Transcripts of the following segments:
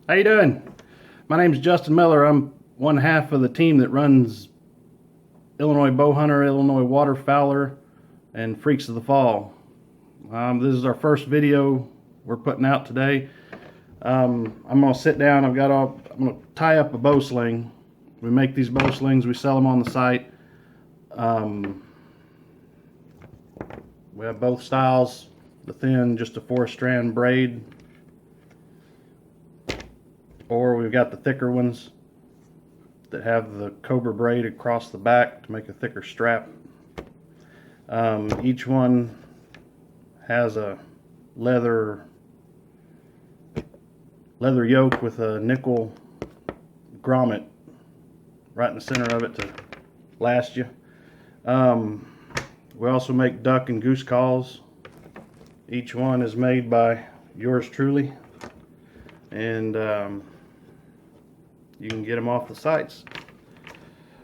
How you doing? My name's Justin Miller. I'm one half of the team that runs Illinois Bowhunter, Illinois Waterfowler, and Freaks of the Fall. This is our first video we're putting out today. I'm gonna sit down. I'm gonna tie up a bow sling. We make these bow slings. We sell them on the site. We have both styles. The thin, just a 4-strand braid, or we've got the thicker ones that have the cobra braid across the back to make a thicker strap. Each one has a leather yoke with a nickel grommet right in the center of it to last you. We also make duck and goose calls. Each one is made by yours truly, and you can get them off the sites.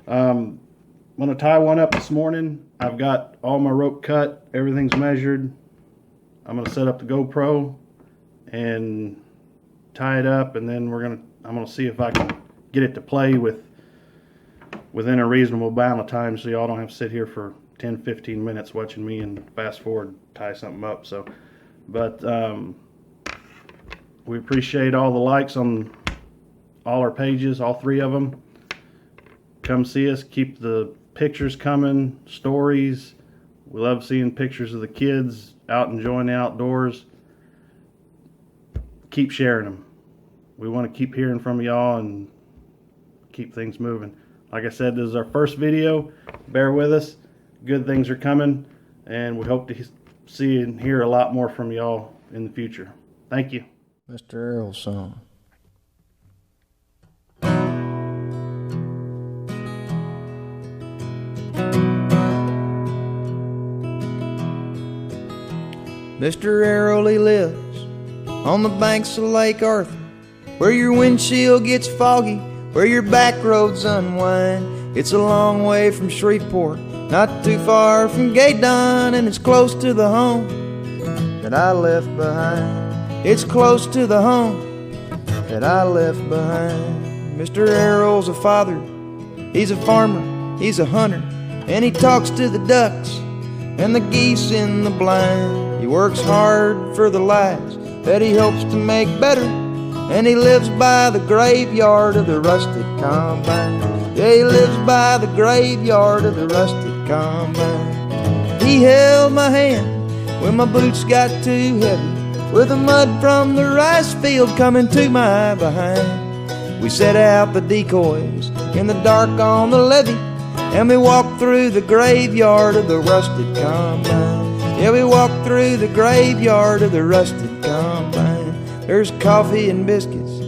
I'm going to tie one up this morning. I've got all my rope cut, everything's measured. I'm going to set up the GoPro and tie it up, and then I'm going to see if I can get it to play within a reasonable amount of time, so y'all don't have to sit here for 10-15 minutes watching me and fast forward tie something up. So but we appreciate all the likes on all our pages, all 3 of them. Come see us, keep the pictures coming, stories. We love seeing pictures of the kids out enjoying the outdoors. Keep sharing them. We want to keep hearing from y'all and keep things moving. Like I said, this is our first video. Bear with us. Good things are coming, and we hope to see and hear a lot more from y'all in the future. Thank you. Mr. Errol's song. Mr. Errol, he lives on the banks of Lake Arthur, where your windshield gets foggy, where your back roads unwind. It's a long way from Shreveport, not too far from Gaydon, and it's close to the home that I left behind. It's close to the home that I left behind. Mr. Errol's a father, he's a farmer, he's a hunter, and he talks to the ducks and the geese in the blind. He works hard for the lives that he hopes to make better, and he lives by the graveyard of the rusted combine. Yeah, he lives by the graveyard of the rusted combine. He held my hand when my boots got too heavy, with the mud from the rice field coming to my behind. We set out the decoys in the dark on the levee, and we walked through the graveyard of the rusted combine. Yeah, we walked through the graveyard of the rusted combine. There's coffee and biscuits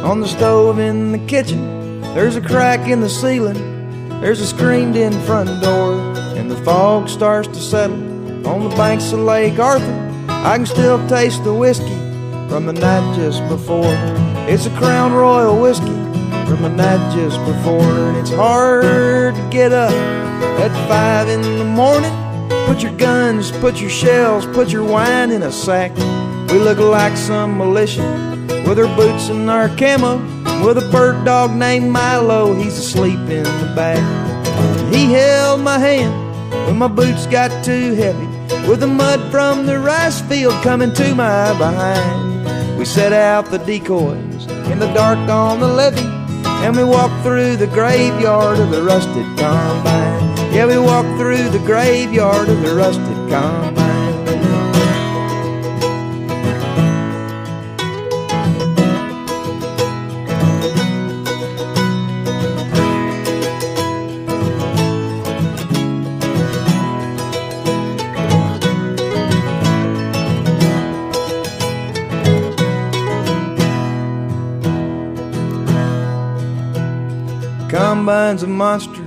on the stove in the kitchen. There's a crack in the ceiling, there's a screened-in front door, and the fog starts to settle on the banks of Lake Arthur. I can still taste the whiskey from the night just before. It's a Crown Royal whiskey from the night just before, and it's hard to get up at 5 in the morning. Put your guns, put your shells, put your wine in a sack. We look like some militia with our boots and our camo, with a bird dog named Milo, he's asleep in the back. He held my hand when my boots got too heavy, with the mud from the rice field coming to my behind. We set out the decoys in the dark on the levee, and we walked through the graveyard of the rusted combine. Yeah, we walked through the graveyard of the rusted combine. Combine's a monster,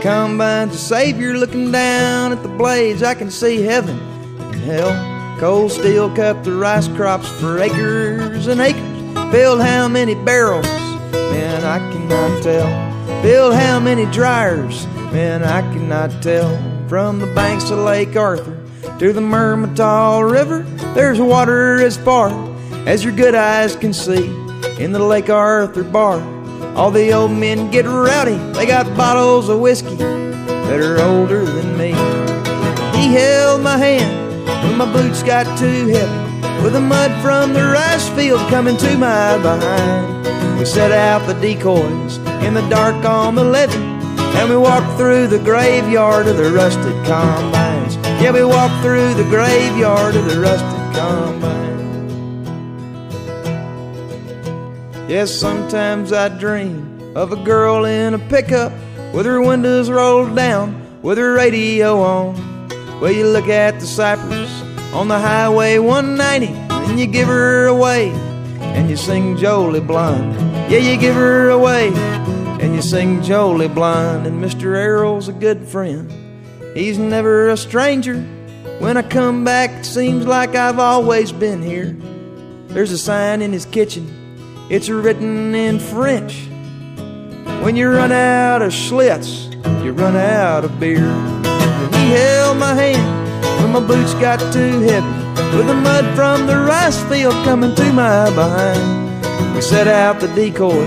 Combine's a savior. Looking down at the blades, I can see heaven and hell. Cold steel cut the rice crops for acres and acres. Build how many barrels? Man, I cannot tell. Build how many dryers? Man, I cannot tell. From the banks of Lake Arthur to the Mermittal River, there's water as far as your good eyes can see. in the Lake Arthur bar. All the old men get rowdy, they got bottles of whiskey that are older than me. He held my hand when my boots got too heavy, with the mud from the rice field coming to my behind. We set out the decoys in the dark on the levee, and we walked through the graveyard of the rusted combines. Yeah, we walked through the graveyard of the rusted combines. Yes, sometimes I dream of a girl in a pickup with her windows rolled down, with her radio on. Well, you look at the cypress on the Highway 190, and you give her away, and you sing Jolie Blonde. Yeah, you give her away, and you sing Jolie Blonde. And Mr. Errol's a good friend, he's never a stranger. When I come back, it seems like I've always been here. There's a sign in his kitchen, it's written in French: when you run out of Schlitz, you run out of beer. And he held my hand when my boots got too heavy, with the mud from the rice field coming to my behind. We set out the decoys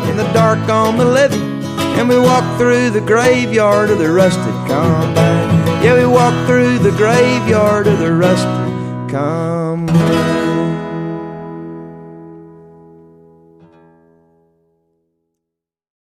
in the dark on the levee, and we walked through the graveyard of the rusted combine. Yeah, we walked through the graveyard of the rusted combine.